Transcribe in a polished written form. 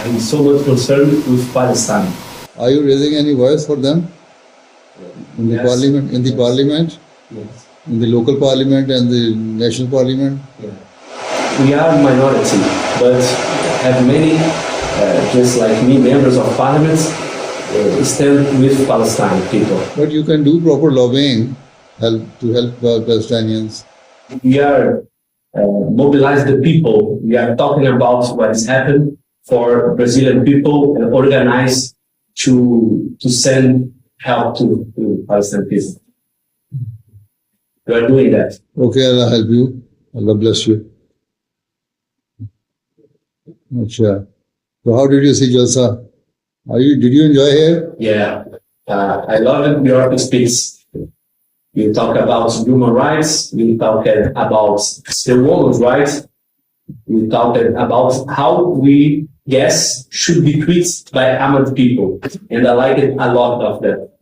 I'm so much concerned with Palestine. Are you raising any voice for them in the Yes. parliament? In the parliament, Yes. in the local parliament and the national parliament? Yeah. We are a minority, but have many, just like me, members of parliament, stand with Palestine people. But you can do proper lobbying to help Palestinians. We are mobilize the people. We are talking about what has happened for Brazilian people and organize to send help to Palestinian people. We are doing that. Okay, Allah help you. Allah bless you. Achha. So how did you see Jalsa? Did you enjoy here? Yeah, I love it. Your speech. You talk about human rights. You talk about the woman's rights. You talk about how we guests should be treated by Ahmad people, and I like it a lot of that.